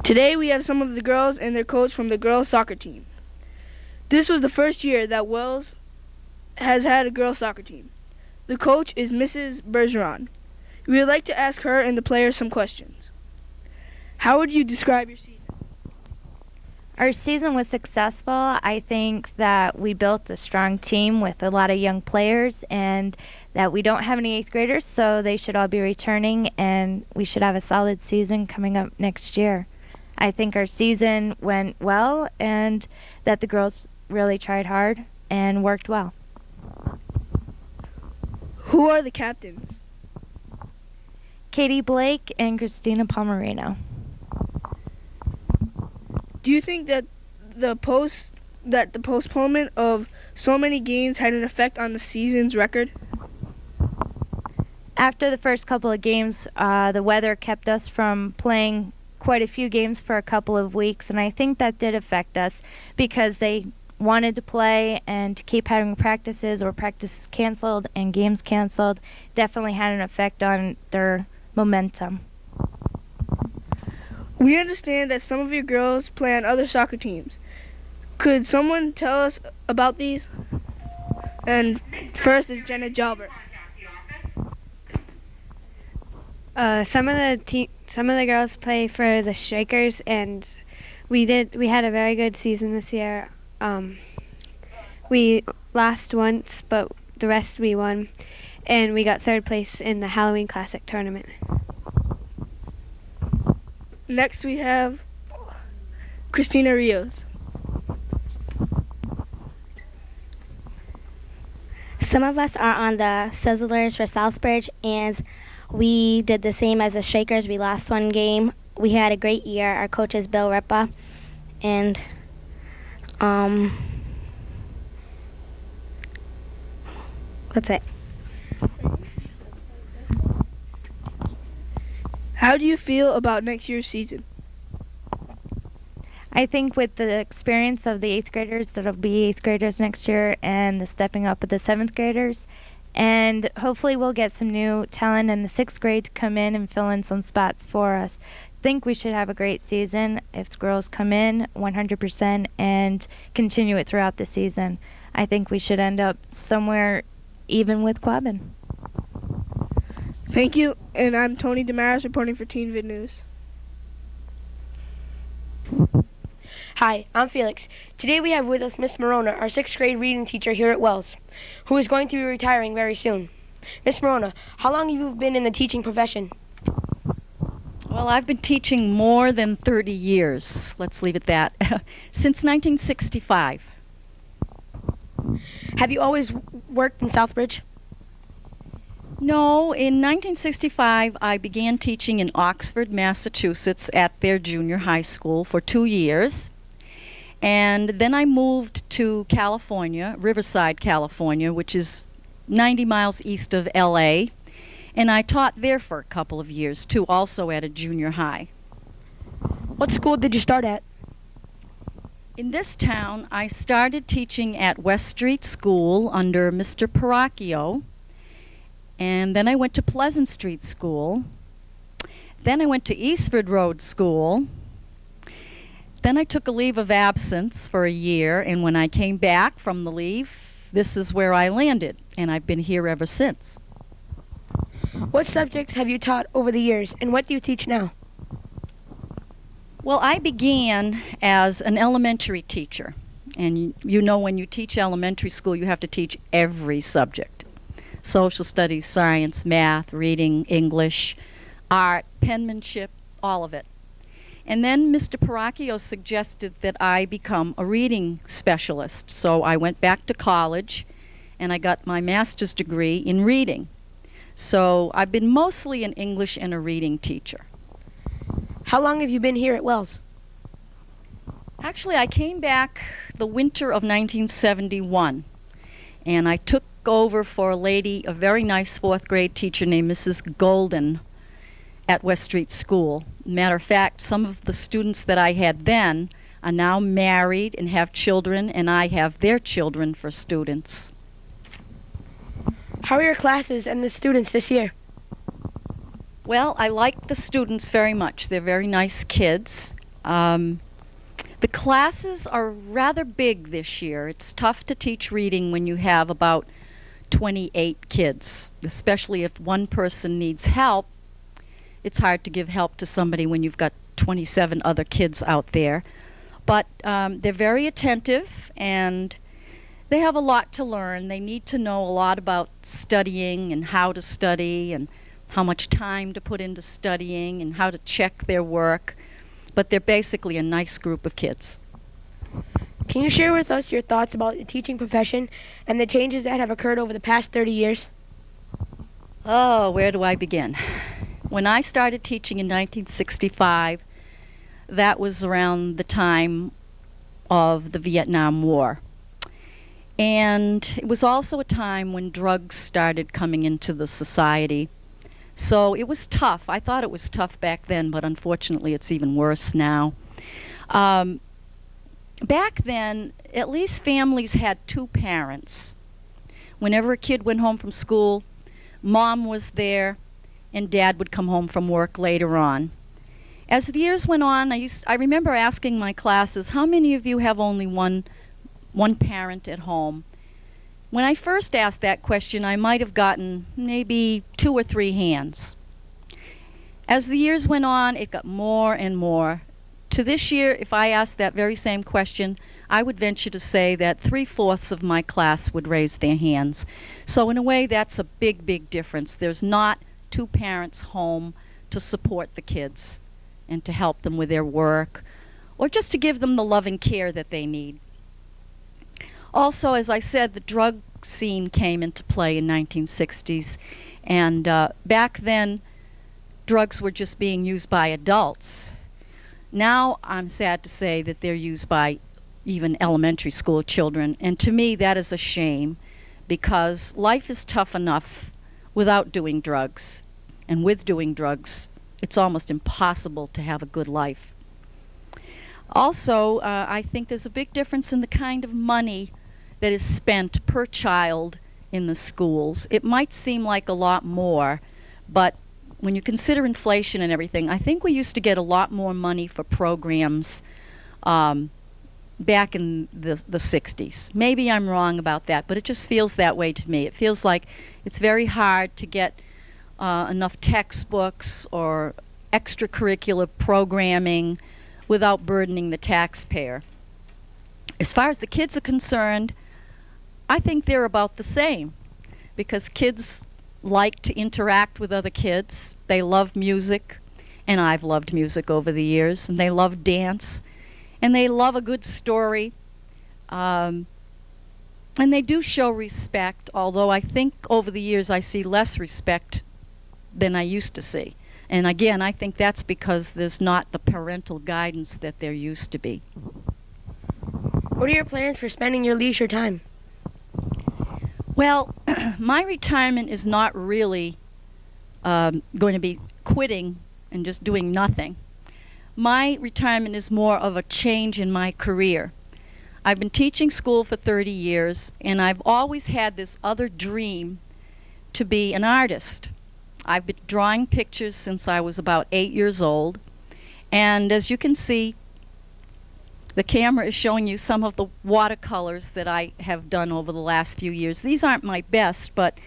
Today we have some of the girls and their coach from the girls soccer team. This was the first year that Wells has had a girls soccer team. The coach is Mrs. Bergeron. We would like to ask her and the players some questions. How would you describe your season? Our season was successful. I think that we built a strong team with a lot of young players and that we don't have any 8th graders, so they should all be returning and we should have a solid season coming up next year. I think our season went well and that the girls really tried hard and worked well. Who are the captains? Katie Blake and Christina Pomerino. Do you think that the postponement of so many games had an effect on the season's record? After the first couple of games, the weather kept us from playing quite a few games for a couple of weeks, and I think that did affect us because they wanted to play, and to keep having practices or practices canceled and games canceled definitely had an effect on their momentum. We understand that some of your girls play on other soccer teams. Could someone tell us about these? And first is Jenna Jalbert. Some of the girls play for the Strikers, and we had a very good season this year. We lost once, but the rest we won, and we got 3rd place in the Halloween Classic tournament. Next we have Christina Rios. Some of us are on the Sizzlers for Southbridge, and we did the same as the Shakers. We lost one game. We had a great year. Our coach is Bill Ripa, and that's it. How do you feel about next year's season? I think with the experience of the 8th graders that'll be 8th graders next year and the stepping up of the 7th graders, and hopefully we'll get some new talent in the 6th grade to come in and fill in some spots for us. I think we should have a great season if the girls come in 100% and continue it throughout the season. I think we should end up somewhere even with Quabbin. Thank you, and I'm Tony Damaris reporting for Teen Vid News. Hi, I'm Felix. Today we have with us Miss Morona, our 6th grade reading teacher here at Wells, who is going to be retiring very soon. Miss Morona, how long have you been in the teaching profession? Well, I've been teaching more than 30 years. Let's leave it that. Since 1965. Have you always worked in Southbridge? No, in 1965 I began teaching in Oxford, Massachusetts at their junior high school for 2 years. And then I moved to California, Riverside, California, which is 90 miles east of LA. And I taught there for a couple of years too, also at a junior high. What school did you start at? In this town, I started teaching at West Street School under Mr. Paracchio. And then I went to Pleasant Street School. Then I went to Eastford Road School. Then I took a leave of absence for a year, and when I came back from the leave, this is where I landed, and I've been here ever since. What subjects have you taught over the years, and what do you teach now? Well, I began as an elementary teacher, and you know when you teach elementary school, you have to teach every subject. Social studies, science, math, reading, English, art, penmanship, all of it. And then Mr. Paracchio suggested that I become a reading specialist. So I went back to college and I got my master's degree in reading. So I've been mostly an English and a reading teacher. How long have you been here at Wells? Actually, I came back the winter of 1971, and I took over for a lady, a very nice 4th grade teacher named Mrs. Golden at West Street School. Matter of fact, some of the students that I had then are now married and have children, and I have their children for students. How are your classes and the students this year? Well, I like the students very much. They're very nice kids. The classes are rather big this year. It's tough to teach reading when you have about 28 kids, especially if one person needs help. It's hard to give help to somebody when you've got 27 other kids out there. But they're very attentive, and they have a lot to learn. They need to know a lot about studying and how to study and how much time to put into studying and how to check their work. But they're basically a nice group of kids. Can you share with us your thoughts about the teaching profession and the changes that have occurred over the past 30 years? Oh, where do I begin? When I started teaching in 1965, that was around the time of the Vietnam War. And it was also a time when drugs started coming into the society. So it was tough. I thought it was tough back then, but unfortunately it's even worse now. Back then, at least families had two parents. Whenever a kid went home from school, Mom was there, and Dad would come home from work later on. As the years went on, I remember asking my classes, how many of you have only one parent at home? When I first asked that question, I might have gotten maybe 2 or 3 hands. As the years went on, it got more and more. To this year, if I asked that very same question, I would venture to say that 3/4 of my class would raise their hands. So in a way, that's a big, big difference. There's not 2 parents home to support the kids and to help them with their work or just to give them the loving care that they need. Also, as I said, the drug scene came into play in 1960s, and back then, drugs were just being used by adults. Now, I'm sad to say that they're used by even elementary school children, and to me, that is a shame, because life is tough enough without doing drugs, and with doing drugs, it's almost impossible to have a good life. Also, I think there's a big difference in the kind of money that is spent per child in the schools. It might seem like a lot more, but when you consider inflation and everything, I think we used to get a lot more money for programs back in the 60s. Maybe I'm wrong about that, but it just feels that way to me. It feels like it's very hard to get enough textbooks or extracurricular programming without burdening the taxpayer. As far as the kids are concerned, I think they're about the same, because kids like to interact with other kids. They love music, and I've loved music over the years, and they love dance, and they love a good story, and they do show respect, although I think over the years I see less respect than I used to see. And again, I think that's because there's not the parental guidance that there used to be. What are your plans for spending your leisure time? Well, my retirement is not really going to be quitting and just doing nothing. My retirement is more of a change in my career. I've been teaching school for 30 years, and I've always had this other dream to be an artist. I've been drawing pictures since I was about 8 years old, and as you can see, the camera is showing you some of the watercolors that I have done over the last few years. These aren't my best, but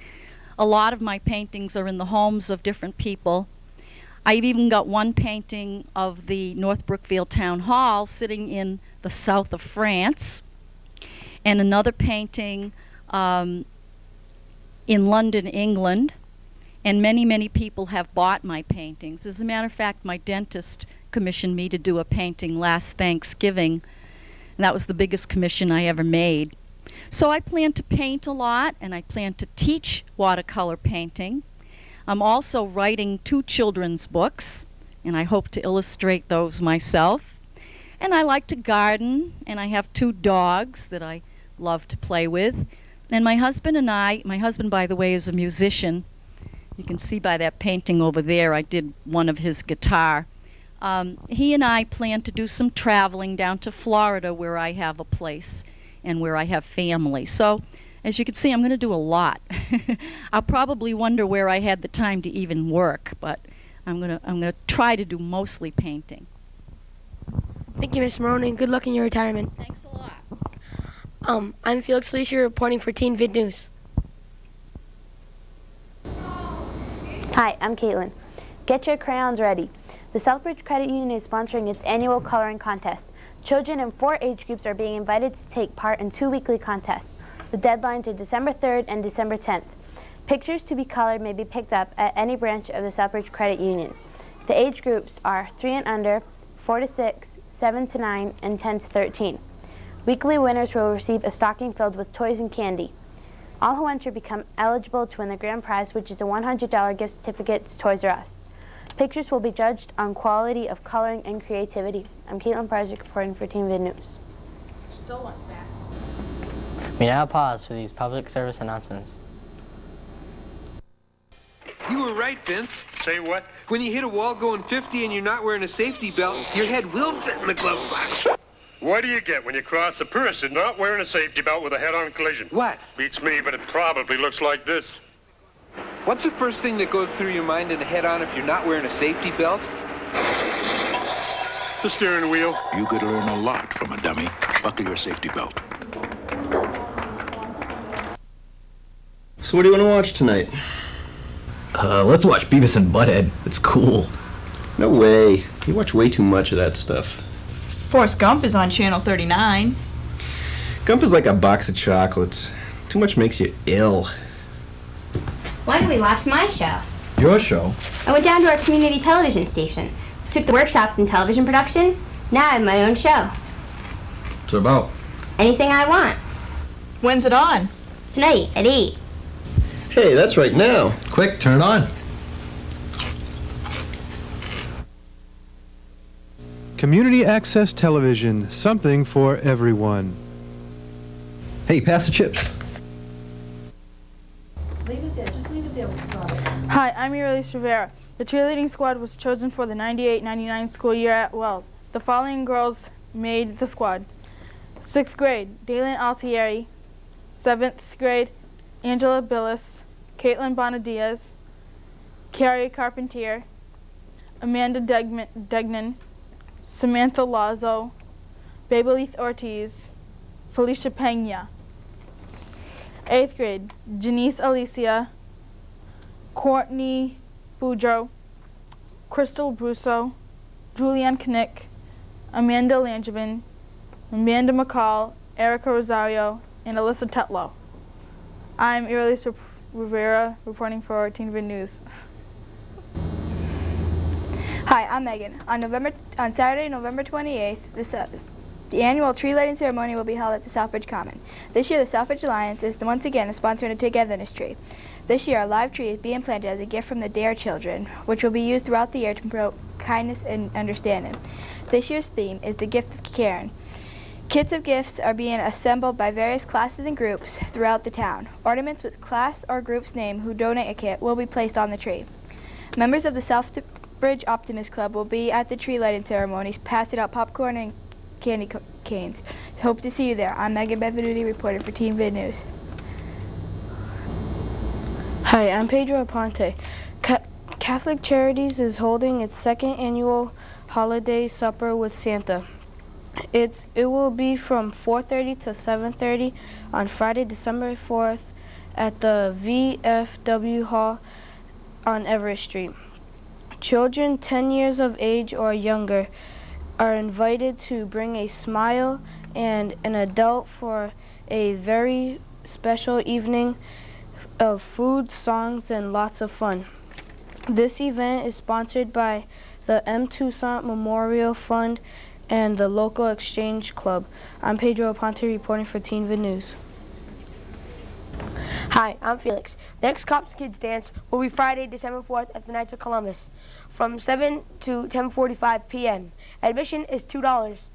a lot of my paintings are in the homes of different people. I've even got one painting of the North Brookfield Town Hall sitting in the south of France, and another painting in London, England. And many, many people have bought my paintings. As a matter of fact, my dentist commissioned me to do a painting last Thanksgiving, and that was the biggest commission I ever made. So I plan to paint a lot, and I plan to teach watercolor painting. I'm also writing 2 children's books, and I hope to illustrate those myself. And I like to garden, and I have 2 dogs that I love to play with. And my husband, by the way, is a musician. You can see by that painting over there, I did one of his guitar. He and I plan to do some traveling down to Florida, where I have a place and where I have family. So, as you can see, I'm going to do a lot. I'll probably wonder where I had the time to even work, but I'm going to try to do mostly painting. Thank you, Miss Morona, and good luck in your retirement. Thanks a lot. I'm Felix Felicia reporting for Teen Vid News. Hi, I'm Caitlin. Get your crayons ready. The Southbridge Credit Union is sponsoring its annual coloring contest. Children in 4 age groups are being invited to take part in 2 weekly contests. The deadlines are December 3rd and December 10th. Pictures to be colored may be picked up at any branch of the Southbridge Credit Union. The age groups are 3 and under, 4 to 6, 7 to 9, and 10 to 13. Weekly winners will receive a stocking filled with toys and candy. All who enter become eligible to win the grand prize, which is a $100 gift certificate to Toys R Us. Pictures will be judged on quality of coloring and creativity. I'm Caitlin Parzik reporting for Teen Vid News. Still want facts. We now pause for these public service announcements. You were right, Vince. Say what? When you hit a wall going 50 and you're not wearing a safety belt, your head will fit in the glove box. What do you get when you cross a person not wearing a safety belt with a head-on collision? What? Beats me, but it probably looks like this. What's the first thing that goes through your mind in a head-on if you're not wearing a safety belt? The steering wheel. You could learn a lot from a dummy. Buckle your safety belt. So what do you want to watch tonight? Let's watch Beavis and Butthead. It's cool. No way. You watch way too much of that stuff. Forrest Gump is on Channel 39. Gump is like a box of chocolates. Too much makes you ill. Why don't we watch my show? Your show? I went down to our community television station. Took the workshops in television production. Now I have my own show. What's it about? Anything I want. When's it on? Tonight at 8. Hey, that's right now. Quick, turn it on. Community Access Television, something for everyone. Hey, pass the chips. Leave it there. Just leave it there. Hi, I'm Eurelise Rivera. The cheerleading squad was chosen for the 98-99 school year at Wells. The following girls made the squad. 6th grade, Daylin Altieri. 7th grade, Angela Billis, Caitlin Bonadiaz, Carrie Carpentier, Amanda Degnan, Samantha Lazo, Babyleith Ortiz, Felicia Pena. 8th grade, Janice Alicia, Courtney Boudreau, Crystal Brusso, Julianne Knick, Amanda Langevin, Amanda McCall, Erica Rosario, and Alyssa Tetlow. I'm Eurelise Rivera reporting for Teen Vid News. Hi, I'm Megan. On Saturday, November 28th, the annual tree lighting ceremony will be held at the Southbridge Common. This year, the Southbridge Alliance is once again sponsoring a togetherness tree. This year, a live tree is being planted as a gift from the DARE children, which will be used throughout the year to promote kindness and understanding. This year's theme is the gift of caring. Kits of gifts are being assembled by various classes and groups throughout the town. Ornaments with class or group's name who donate a kit will be placed on the tree. Members of the Southbridge Optimist Club will be at the tree lighting ceremonies, passing out popcorn and candy canes. Hope to see you there. I'm Megan Benvenuti reporting for Teen Vid News. Hi, I'm Pedro Aponte. Catholic Charities is holding its 2nd annual holiday supper with Santa. It will be from 4:30 to 7:30 on Friday, December 4th at the VFW Hall on Everett Street. Children 10 years of age or younger are invited to bring a smile and an adult for a very special evening of food, songs, and lots of fun. This event is sponsored by the M. Toussaint Memorial Fund and the local Exchange Club. I'm Pedro Aponte reporting for Teen Vid News. Hi, I'm Felix. The next Cops Kids Dance will be Friday, December 4th at the Knights of Columbus from 7 to 10:45 p.m. Admission is $2.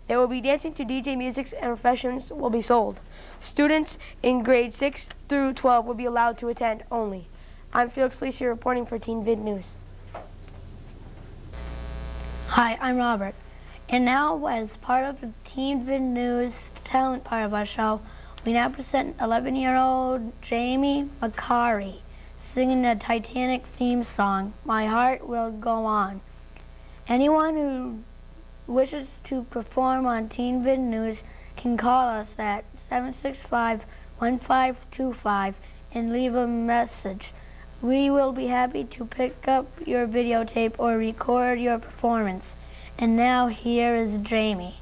They will be dancing to DJ music and refreshments will be sold. Students in grades 6 through 12 will be allowed to attend only. I'm Felix Lisi reporting for Teen Vid News. Hi, I'm Robert. And now, as part of the Teen Vid News talent part of our show, we now present 11-year-old Jamie McCary singing the Titanic theme song, My Heart Will Go On. Anyone who who wishes to perform on Teen Vid News can call us at 765-1525 and leave a message. We will be happy to pick up your videotape or record your performance. And now here is Jamie.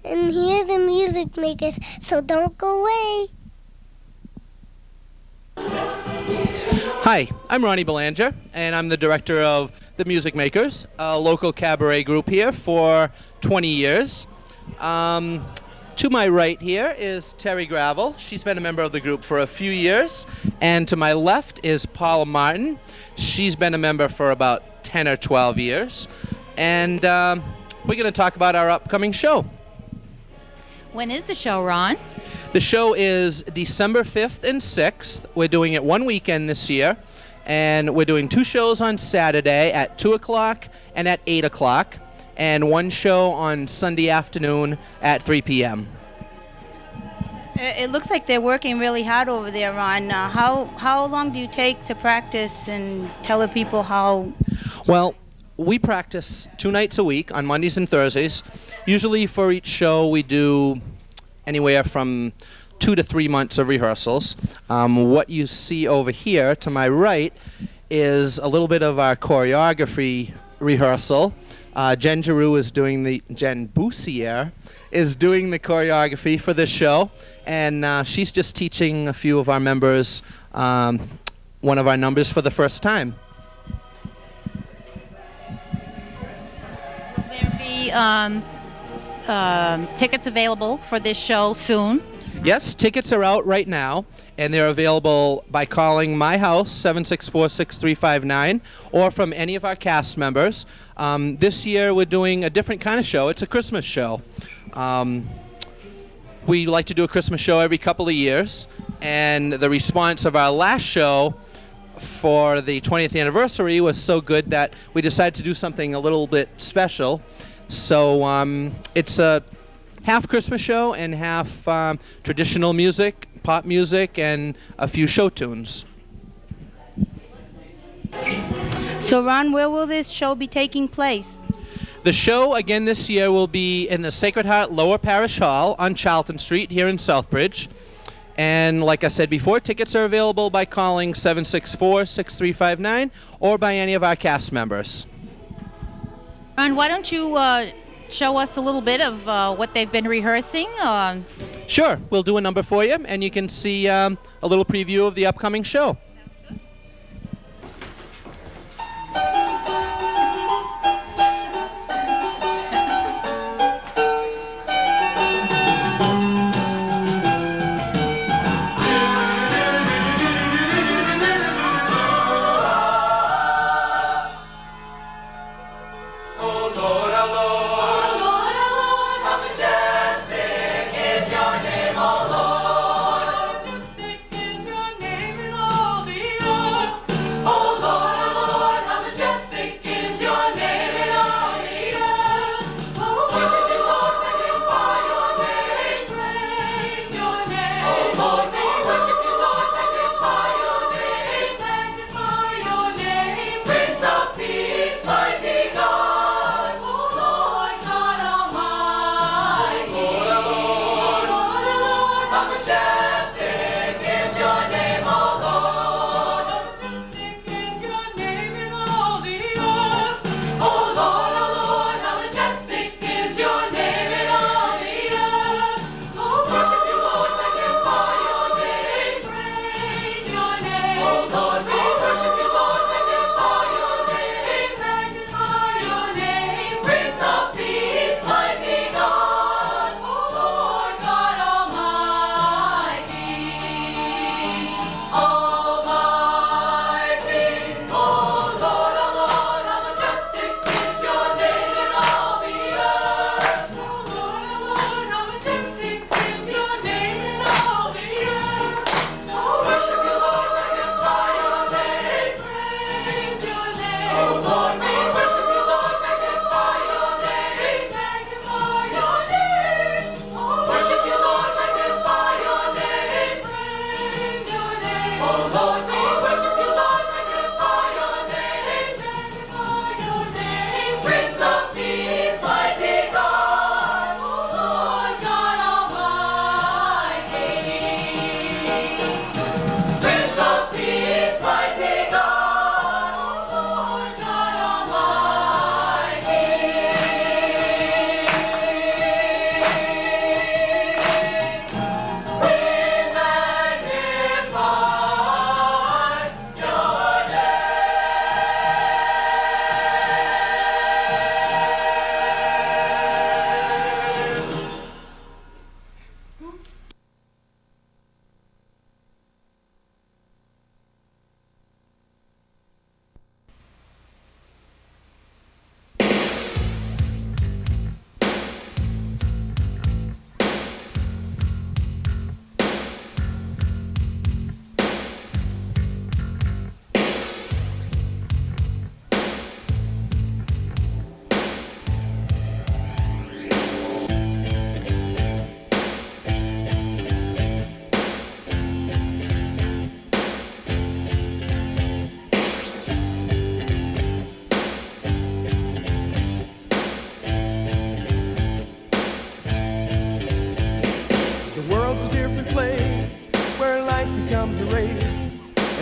and hear the music makers, so don't go away. Hi, I'm Ronnie Belanger, and I'm the director of The Music Makers, a local cabaret group here for 20 years. To my right here is Terry Gravel. She's been a member of the group for a few years. And to my left is Paula Martin. She's been a member for about 10 or 12 years. And we're going to talk about our upcoming show. When is the show, Ron? The show is December 5th and 6th. We're doing it one weekend this year. And we're doing 2 shows on Saturday at 2 o'clock and at 8 o'clock. And 1 show on Sunday afternoon at 3 p.m. It looks like they're working really hard over there, Ron. How long do you take to practice and tell the people how? Well, we practice 2 nights a week on Mondays and Thursdays. Usually for each show we do anywhere from 2 to 3 months of rehearsals. What you see over here to my right is a little bit of our choreography rehearsal. Jen Giroux is doing Jen Boussier is doing the choreography for this show, and she's just teaching a few of our members one of our numbers for the first time. Will there be tickets available for this show soon? Yes, tickets are out right now, and they're available by calling my house, 764-6359, or from any of our cast members. This year we're doing a different kind of show. It's a Christmas show. We like to do a Christmas show every couple of years, and the response of our last show for the 20th anniversary was so good that we decided to do something a little bit special. So it's a half Christmas show and half traditional music, pop music, and a few show tunes. So, Ron, where will this show be taking place? The show again this year will be in the Sacred Heart Lower Parish Hall on Charlton Street here in Southbridge. And like I said before, tickets are available by calling 764-6359 or by any of our cast members. Ron, why don't you show us a little bit of what they've been rehearsing? Sure, we'll do a number for you, and you can see a little preview of the upcoming show.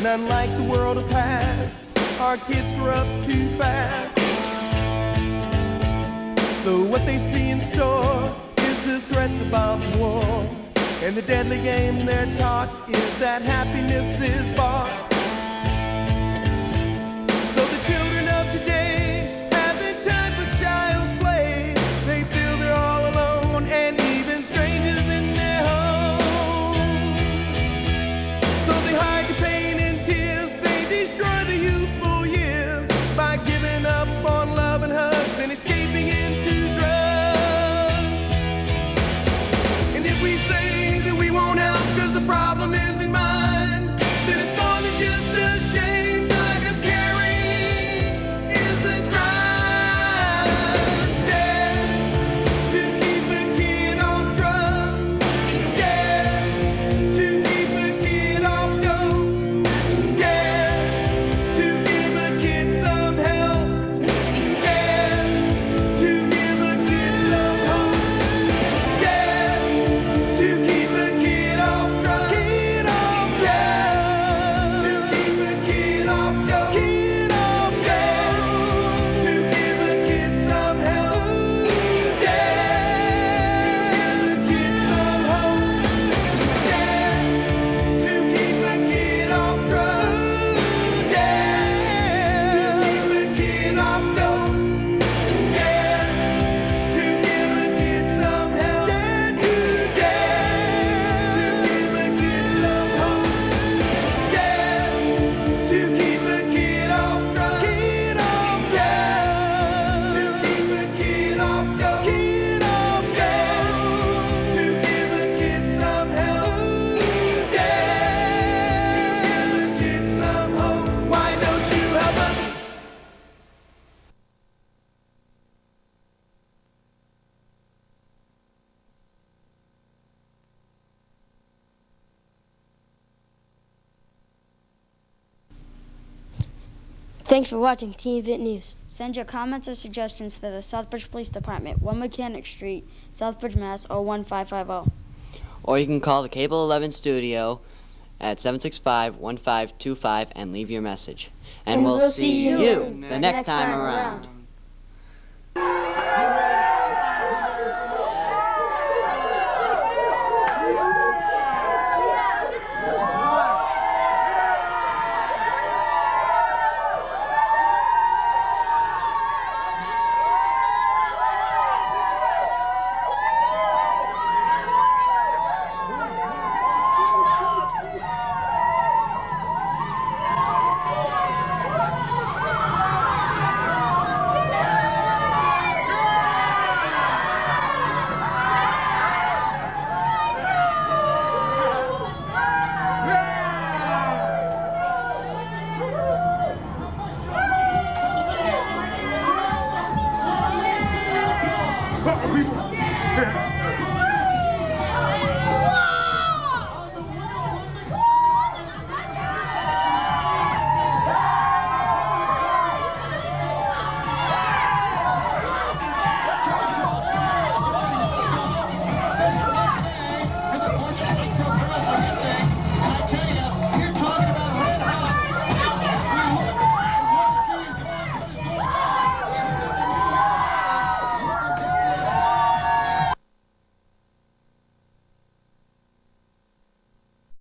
unlike the world of past, our kids grow up too fast. So what they see in store is the threats of bomb and war, and the deadly game they're taught is that happiness is bought. So the children of today haven't time for child's play. They feel they're all alone and even strangers in their home. So they hide the pain and tears, they destroy the youthful years by giving up on love and hugs and escaping into drugs. And if we say that we won't help because the problem isn't mine, then it's more than just a shame. Like a caring is a crime. Dare to keep a kid off drugs. Dare to keep a kid off dope. Dare to give a kid some help. Dare to give a kid some hope. Dare to keep a kid off drugs. Kid off drugs. To keep a kid off dope. Kid off dope. To give a kid some help. Dare to give a kid some hope. Dare to keep a kid off drugs. Dare to keep a kid off dope. Dare to give a kid some help. Dare to give a kid some hope. Dare to keep a kid off drugs. Kid off drugs. To keep a kid off dope. Kid off dope. To give a kid some help. Dare to give a kid some hope. Why don't you help us? Thanks for watching Teen Vit News. Send your comments or suggestions to the Southbridge Police Department, 1 Mechanic Street, Southbridge, Mass. 01550. Or you can call the Cable 11 studio at 765-1525 and leave your message. And we'll see you the next time around.